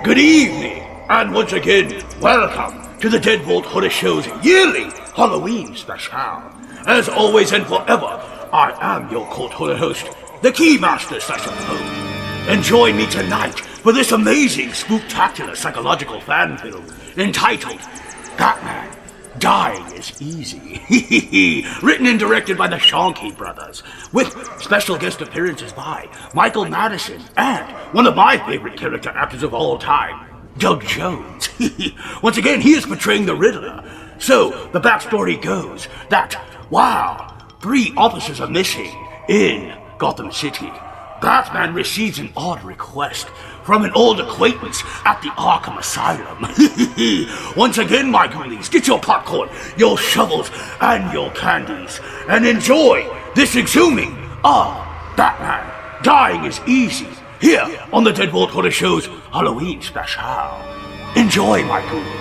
Good evening, and once again, welcome to the Deadbolt Horror Show's yearly Halloween special. As always and forever, I am your cult horror host, the Keymaster /Poe. And join me tonight for this amazing, spooktacular psychological fan film entitled Batman Dying is Easy. Written and directed by the Schoenke brothers, with special guest appearances by Michael Madsen and one of my favorite character actors of all time, Doug Jones. Once again, he is portraying the Riddler. So, the backstory goes that, while 3 officers are missing in Gotham City, Batman receives an odd request from an old acquaintance at the Arkham Asylum. Once again, my ghoulies, get your popcorn, your shovels, and your candies, and enjoy this exhuming of Batman Dying is Easy, here on the Deadbolt Horror Show's Halloween special. Enjoy, my ghoulies.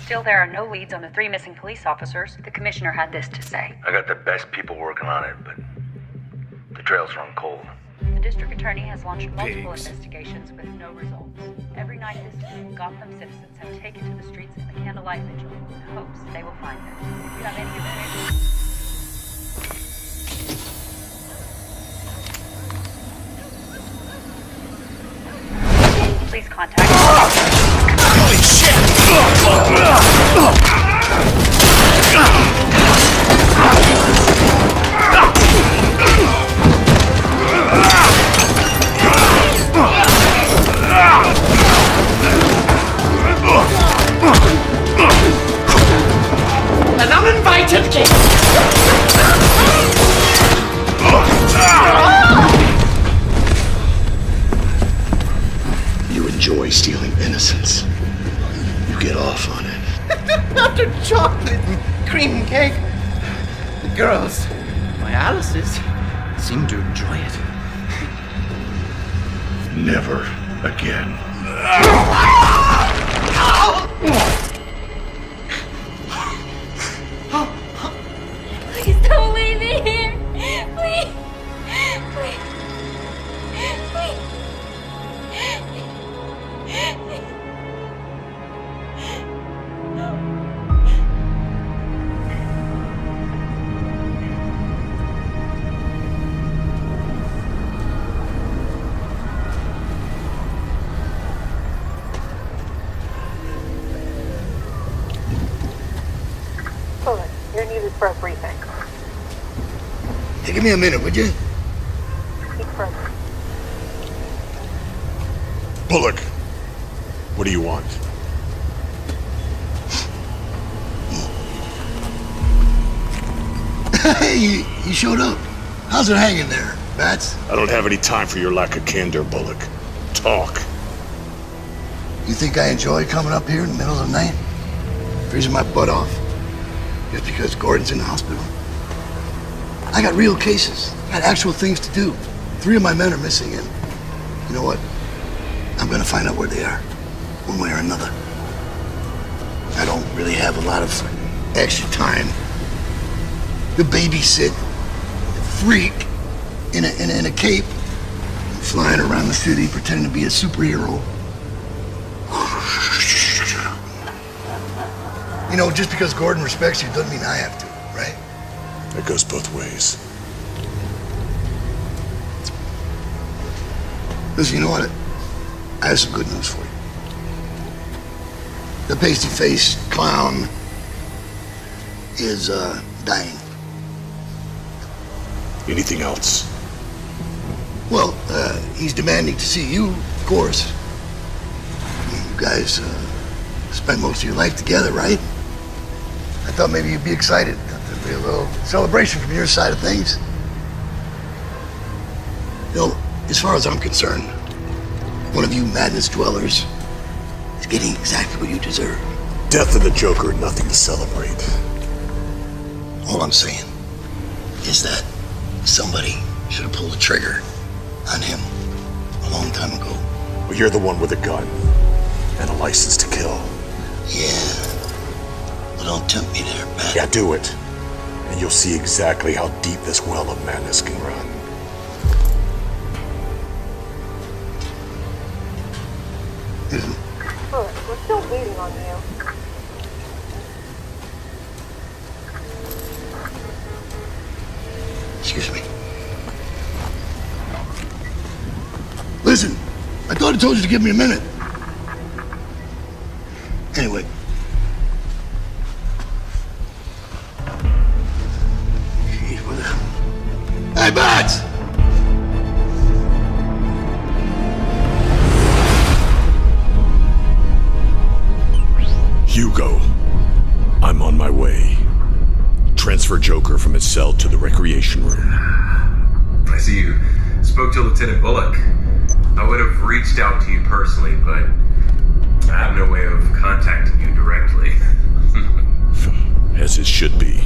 Still, there are no leads on the 3 missing police officers. The commissioner had this to say. I got the best people working on it, but the trails run cold. The district attorney has launched multiple investigations with no results. Every night this week, Gotham citizens have taken to the streets in the candlelight vigil in hopes they will find them. If you have any information... Please contact... Holy shit! An uninvited guest! You enjoy stealing innocence. You get off on it. After chocolate and cream cake, the girls, my Alice's, seem to enjoy it. Never again. Please don't leave me here. Please. Please. Please. Bullock, you're needed for a briefing. Hey, give me a minute, would you? Speak further. Bullock, what do you want? Hey, you showed up. How's it hanging there, Bats? I don't have any time for your lack of candor, Bullock. Talk. You think I enjoy coming up here in the middle of the night? Freezing my butt off. Just because Gordon's in the hospital? I got real cases. I got actual things to do. 3 of my men are missing, and you know what? I'm gonna find out where they are, one way or another. I don't really have a lot of extra time to babysit a freak in a cape, flying around the city pretending to be a superhero. You know, just because Gordon respects you doesn't mean I have to, right? That goes both ways. Listen, you know what? I have some good news for you. The pasty-faced clown is, dying. Anything else? Well, he's demanding to see you, of course. You guys, spent most of your life together, right? I thought maybe you'd be excited. There'd be a little celebration from your side of things. You know, as far as I'm concerned, one of you madness dwellers is getting exactly what you deserve. Death of the Joker, nothing to celebrate. All I'm saying is that somebody should have pulled the trigger on him a long time ago. Well, you're the one with a gun and a license to kill. Yeah. Well, don't tempt me there, man. Yeah, do it. And you'll see exactly how deep this well of madness can run. Bullock, we're still waiting on you. Excuse me. Listen, I thought I told you to give me a minute. Anyway. Jeez, what the... Hey, Bats! Hugo, I'm on my way. Transfer Joker from his cell to the recreation room. I see you spoke to Lieutenant Bullock. I would have reached out to you personally, but I have no way of contacting you directly. As it should be.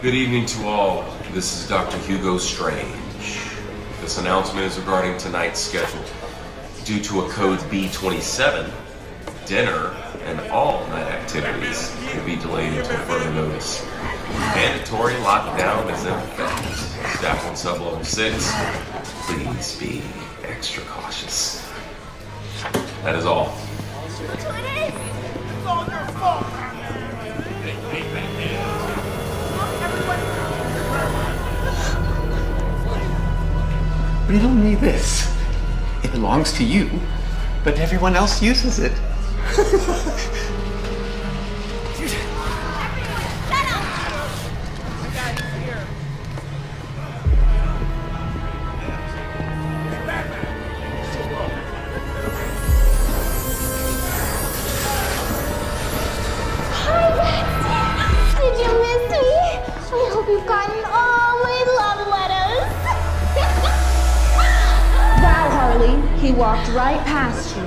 Good evening to all. This is Dr. Hugo Strange. This announcement is regarding tonight's schedule. Due to a code B27, dinner and all night activities will be delayed until further notice. Mandatory lockdown is in effect. Staff on sub-level 6, please be extra cautious. That is all. It's all your fault! Riddle me this. It belongs to you, but everyone else uses it. Did you miss me? I hope you've gotten all my love letters. That Harley, he walked right past you.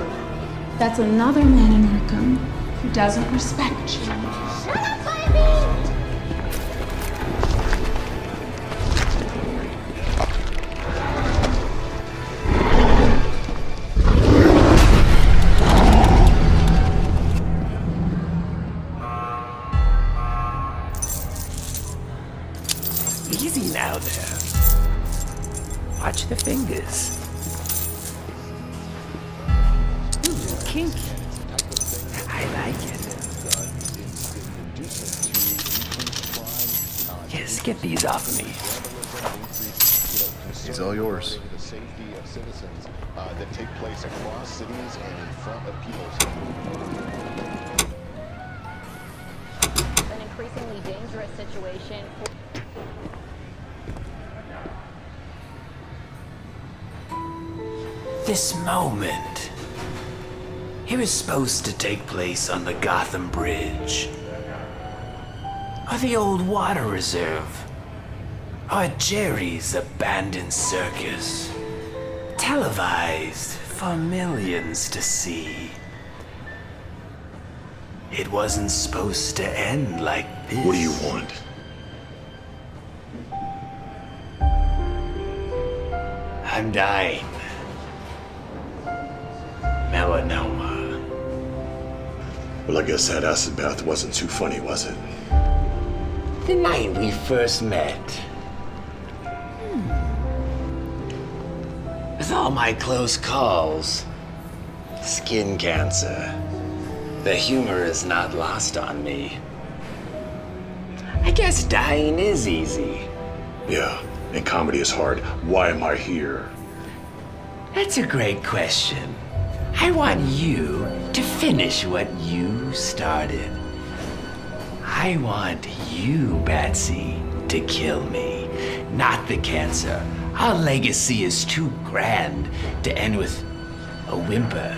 That's another man in Arkham who doesn't respect you. Shut up, baby! Easy now there. Watch the fingers. Ooh, kinky. I like it. Yes, get these off of me. It's all yours. The safety of citizens that take place across cities and in front of people's homes. An increasingly dangerous situation. This moment, it was supposed to take place on the Gotham Bridge, or the old water reserve, or Jerry's abandoned circus, televised for millions to see. It wasn't supposed to end like this. What do you want? I'm dying. Melanoma. Well, I guess that acid bath wasn't too funny, was it? The night we first met. With all my close calls, skin cancer, the humor is not lost on me. I guess dying is easy. Yeah, and comedy is hard. Why am I here? That's a great question. I want you to finish what you started. I want you, Batsy, to kill me, not the cancer. Our legacy is too grand to end with a whimper.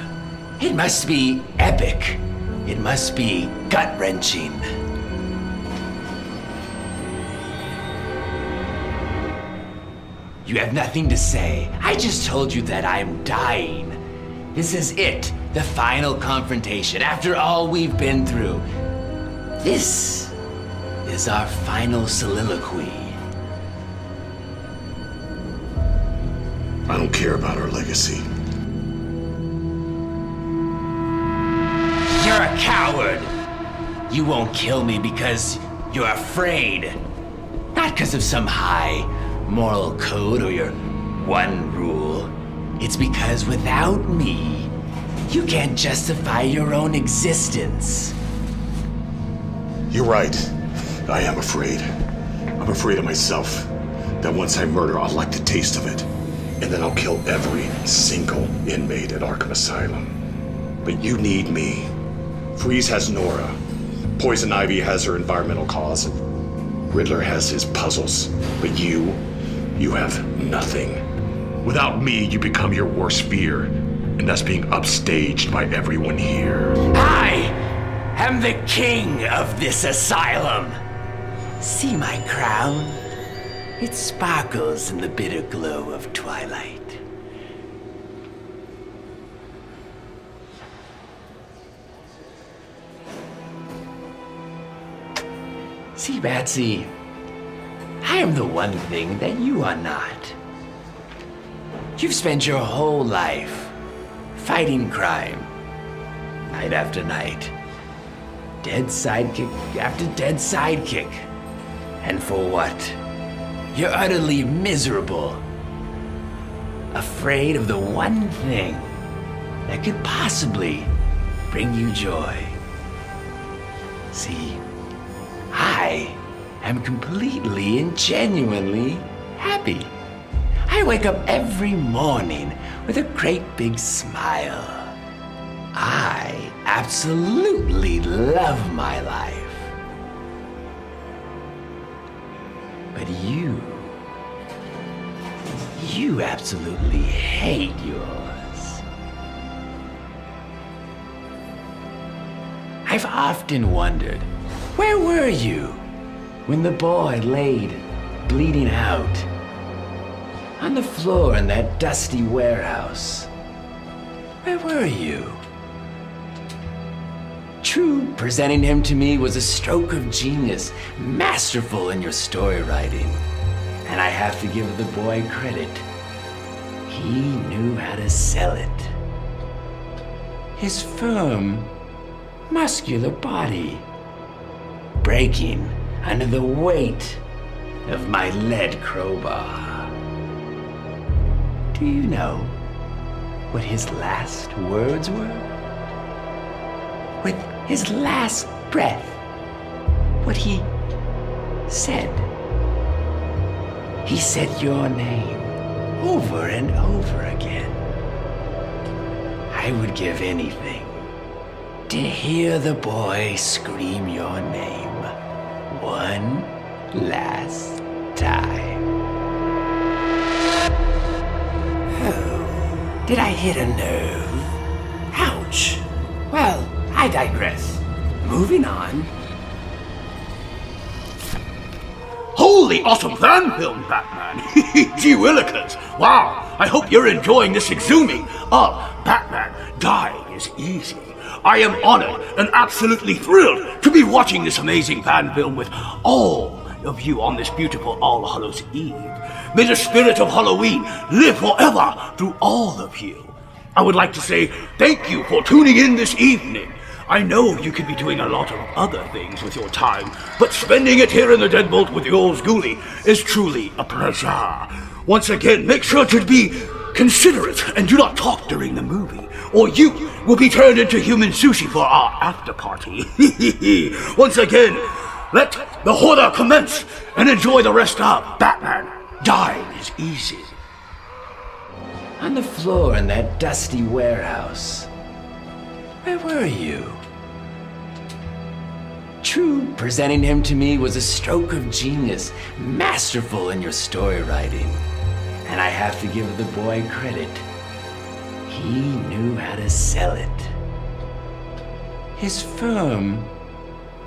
It must be epic. It must be gut-wrenching. You have nothing to say. I just told you that I'm dying. This is it, the final confrontation, after all we've been through. This is our final soliloquy. I don't care about our legacy. You're a coward. You won't kill me because you're afraid. Not because of some high moral code or your one rule. It's because without me, you can't justify your own existence. You're right. I am afraid. I'm afraid of myself. That once I murder, I'll like the taste of it. And then I'll kill every single inmate at Arkham Asylum. But you need me. Freeze has Nora. Poison Ivy has her environmental cause. And Riddler has his puzzles. But you have nothing. Without me, you become your worst fear. And that's being upstaged by everyone here. I am the king of this asylum. See my crown? It sparkles in the bitter glow of twilight. See, Batsy, I am the one thing that you are not. You've spent your whole life fighting crime, night after night. Dead sidekick after dead sidekick. And for what? You're utterly miserable. Afraid of the one thing that could possibly bring you joy. See, I am completely and genuinely happy. I wake up every morning with a great big smile. I absolutely love my life. But you absolutely hate yours. I've often wondered, where were you when the boy laid bleeding out on the floor in that dusty warehouse? Where were you? True, presenting him to me was a stroke of genius, masterful in your story writing. And I have to give the boy credit. He knew how to sell it. His firm, muscular body, breaking under the weight of my lead crowbar. Do you know what his last words were? With his last breath, what he said. He said your name over and over again. I would give anything to hear the boy scream your name one last time. Oh, did I hit a nerve? Ouch. Well, I digress. Moving on. Holy awesome fan film, Batman! Gee willikers! Wow! I hope you're enjoying this exhuming of Batman Dying is Easy. I am honored and absolutely thrilled to be watching this amazing fan film with all of you on this beautiful All Hallows Eve. May the spirit of Halloween live forever through all of you. I would like to say thank you for tuning in this evening. I know you could be doing a lot of other things with your time, but spending it here in the Deadbolt with yours Ghoulie is truly a pleasure. Once again, make sure to be considerate and do not talk during the movie, or you will be turned into human sushi for our after party. Once again, let the horror commence and enjoy the rest of Batman. Dying is easy. On the floor in that dusty warehouse. Where were you? True, presenting him to me was a stroke of genius, masterful in your story writing. And I have to give the boy credit. He knew how to sell it. His firm,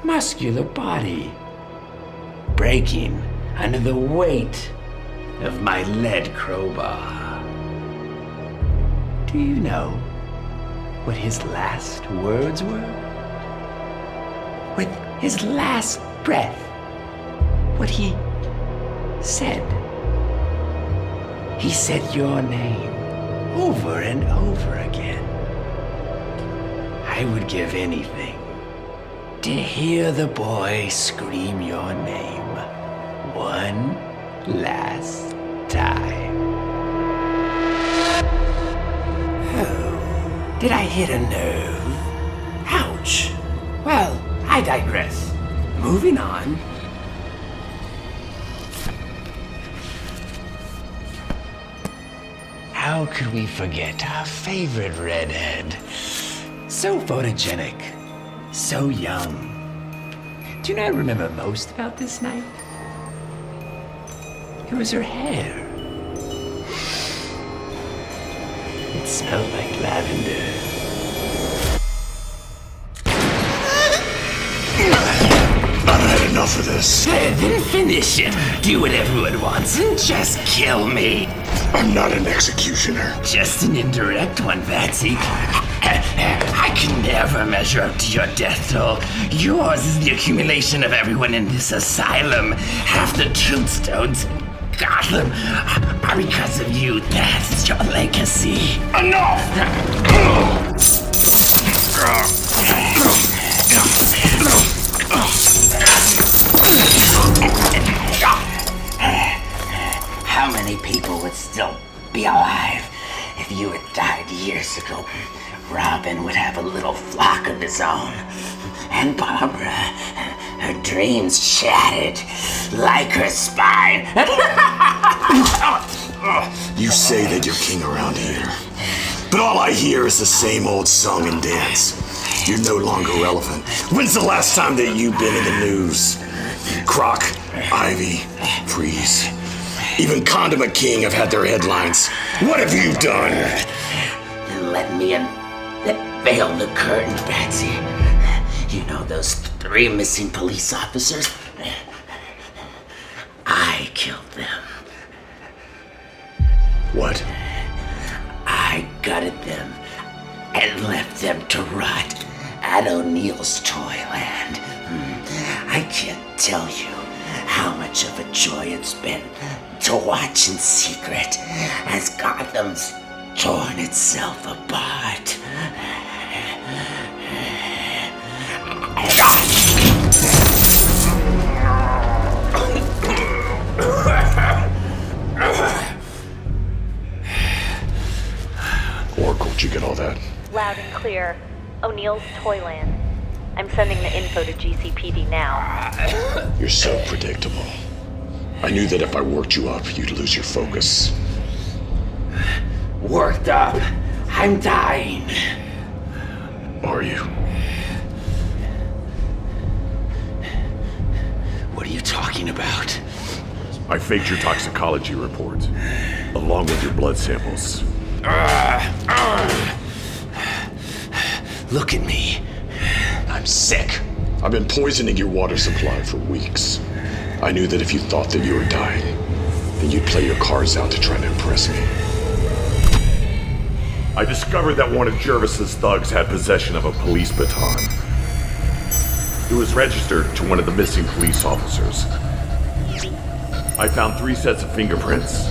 muscular body, breaking under the weight of my lead crowbar. Do you know what his last words were? With his last breath, what he said. He said your name over and over again. I would give anything to hear the boy scream your name one last time. Oh, did I hit a nerve? Ouch. Well, I digress. Moving on. How could we forget our favorite redhead? So photogenic, so young. Do you know what I remember most about this night? It was her hair. It smelled like lavender. I've had enough of this. Then finish it. Do what everyone wants and just kill me. I'm not an executioner. Just an indirect one, Patsy. I can never measure up to your death toll. Yours is the accumulation of everyone in this asylum. Half the tombstones in Gotham are because of you. That's your legacy. Enough! How many people would still be alive if you had died years ago? Robin would have a little flock of his own. And Barbara, her dreams shattered like her spine. You say that you're king around here, but all I hear is the same old song and dance. You're no longer relevant. When's the last time that you've been in the news? Croc, Ivy, Freeze. Even Condiment King have had their headlines. What have you done? Let me in. Veil the curtain, Patsy. You know those 3 missing police officers? I killed them. What? I gutted them and left them to rot at O'Neill's Toyland. I can't tell you how much of a joy it's been to watch in secret as Gotham's torn itself apart. Oracle, did you get all that? Loud and clear. O'Neill's Toyland. I'm sending the info to GCPD now. You're so predictable. I knew that if I worked you up, you'd lose your focus. Worked up? I'm dying. Are you? What are you talking about? I faked your toxicology report, along with your blood samples. Look at me. I'm sick. I've been poisoning your water supply for weeks. I knew that if you thought that you were dying, then you'd play your cards out to try to impress me. I discovered that one of Jervis's thugs had possession of a police baton. It was registered to one of the missing police officers. I found 3 sets of fingerprints,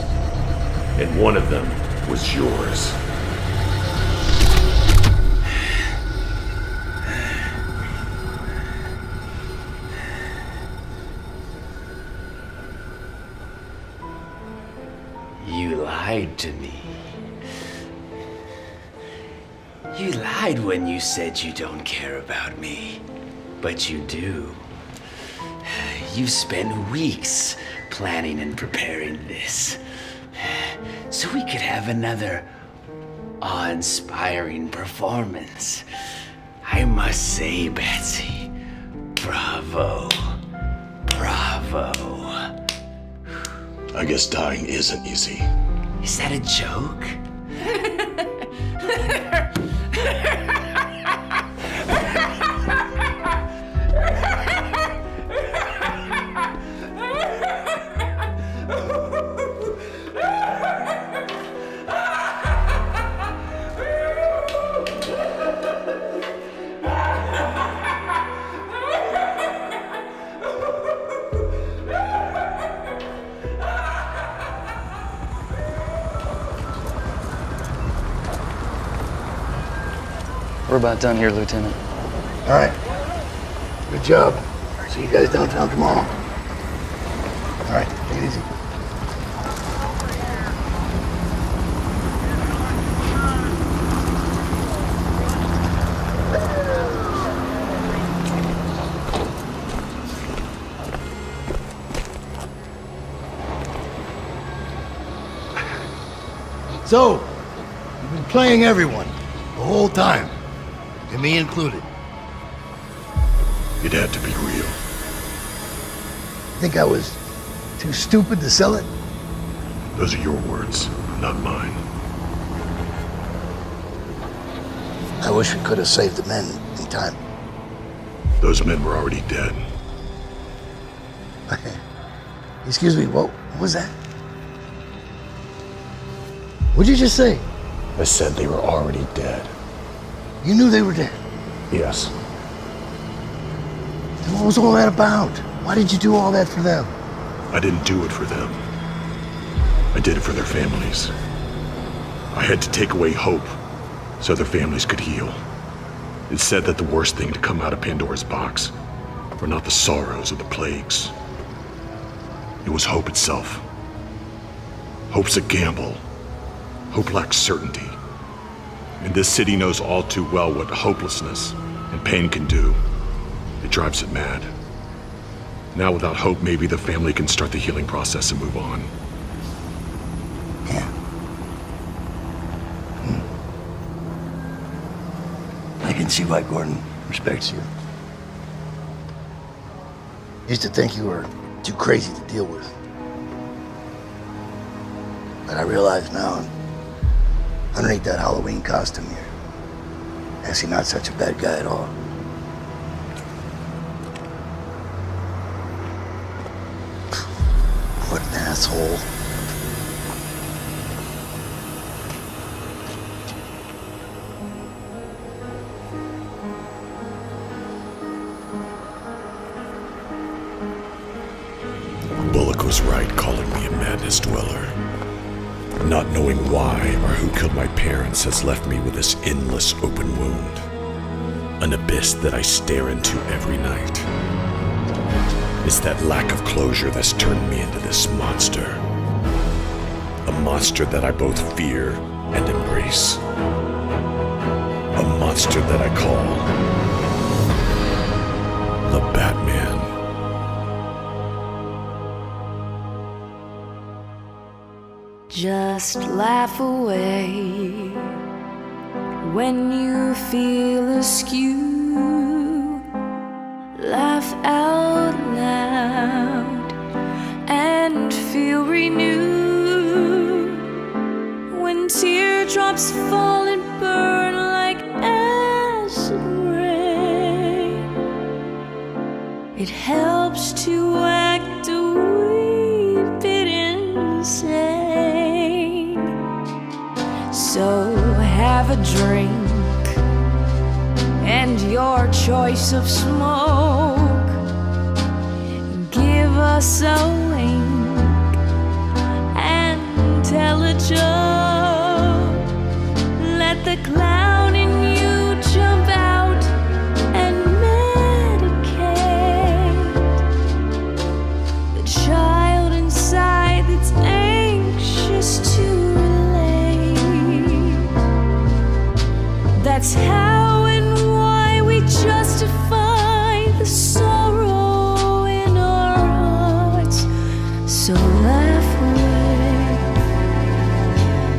and one of them was yours. You lied to me. You lied when you said you don't care about me, but you do. You've spent weeks planning and preparing this, so we could have another awe-inspiring performance. I must say, Betsy, bravo, bravo. I guess dying isn't easy. Is that a joke? We're about done here, Lieutenant. All right. Good job. See you guys downtown tomorrow. All right, take it easy. So, you've been playing everyone the whole time. And me included. It had to be real. Think I was too stupid to sell it? Those are your words, not mine. I wish we could have saved the men in time. Those men were already dead. Excuse me, what was that? What'd you just say? I said they were already dead. You knew they were dead? Yes. Then what was all that about? Why did you do all that for them? I didn't do it for them. I did it for their families. I had to take away hope so their families could heal. It said that the worst thing to come out of Pandora's box were not the sorrows or the plagues. It was hope itself. Hope's a gamble. Hope lacks certainty. And this city knows all too well what hopelessness and pain can do. It drives it mad. Now without hope, maybe the family can start the healing process and move on. Yeah. I can see why Gordon respects you. Used to think you were too crazy to deal with. But I realize now, underneath that Halloween costume, you're actually not such a bad guy at all. What an asshole. Bullock was right calling me a madness dweller. Not knowing why or who killed my parents has left me with this endless open wound. An abyss that I stare into every night. It's that lack of closure that's turned me into this monster. A monster that I both fear and embrace. A monster that I call the Batman. Just laugh away when you feel askew. Laugh out loud and feel renewed. When teardrops fall and burn like acid rain, it helps to act a wee bit insane. So have a drink and your choice of smoke. Give us a wink tell a joke. Let the clown in you jump out and medicate the child inside that's anxious to relate. That's how and why we justify the sorrow in our hearts. So laugh away,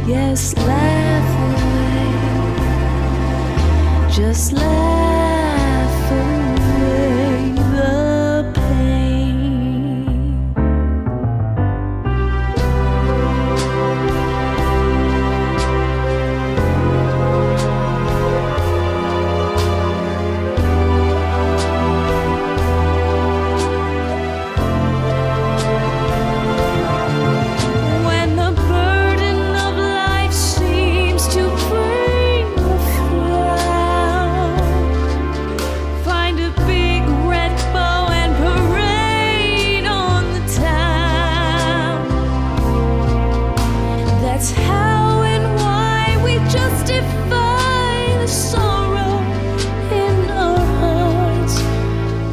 yes, laugh away, just laugh away the pain. When the burden of life seems to bring a frown, find a big red bow and parade on the town. That's how and why we justify the sorrow in our hearts.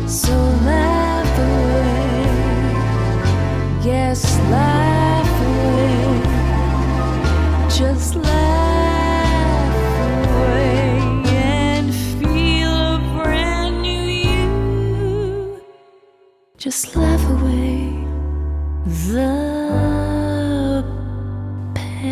So laugh away, yes, laugh away, just laugh away and feel a brand new you. Just laugh away the pain.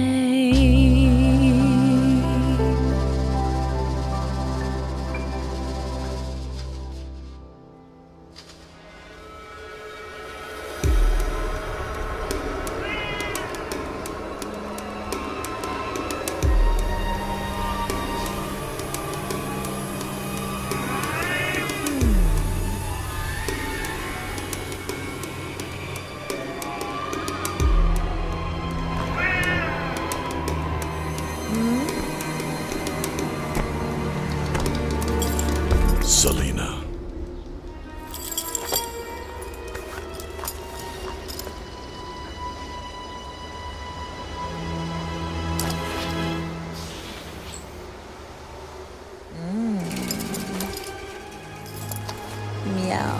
Selena. Meow.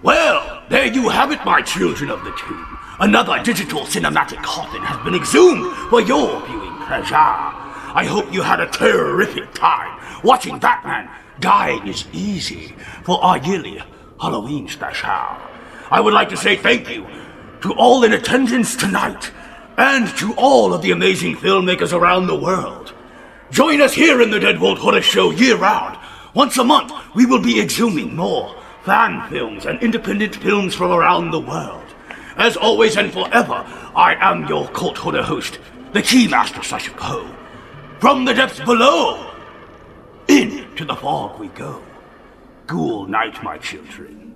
Well, there you have it, my children of the tomb. Another digital cinematic coffin has been exhumed for your viewing pleasure. I hope you had a terrific time. Watching Batman Die is Easy for our yearly Halloween special. I would like to say thank you to all in attendance tonight and to all of the amazing filmmakers around the world. Join us here in the Deadbolt Horror Show year-round. Once a month, we will be exhuming more fan films and independent films from around the world. As always and forever, I am your cult horror host, the Keymaster / Poe. From the depths below, into the fog we go. Ghoul night, my children.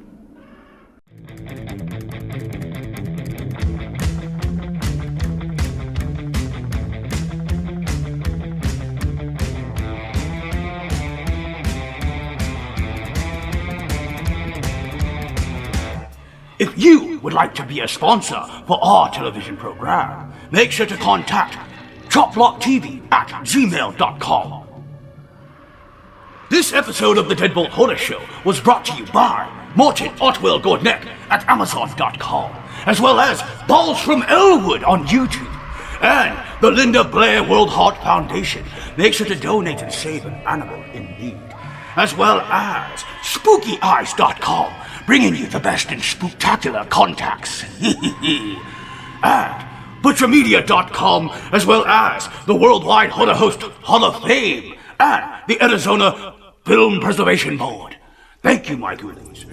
If you would like to be a sponsor for our television program, make sure to contact chopblocktv@gmail.com. This episode of the Deadbolt Horror Show was brought to you by Morton Otwell Gordneck at Amazon.com, as well as Balls from Elwood on YouTube. And the Linda Blair World Heart Foundation makes sure to donate and save an animal in need. As well as SpookyEyes.com, bringing you the best in spooktacular contacts. And ButcherMedia.com, as well as the Worldwide Horror Host Hall of Fame and the Arizona Film Preservation Board. Thank you, my ghoulies.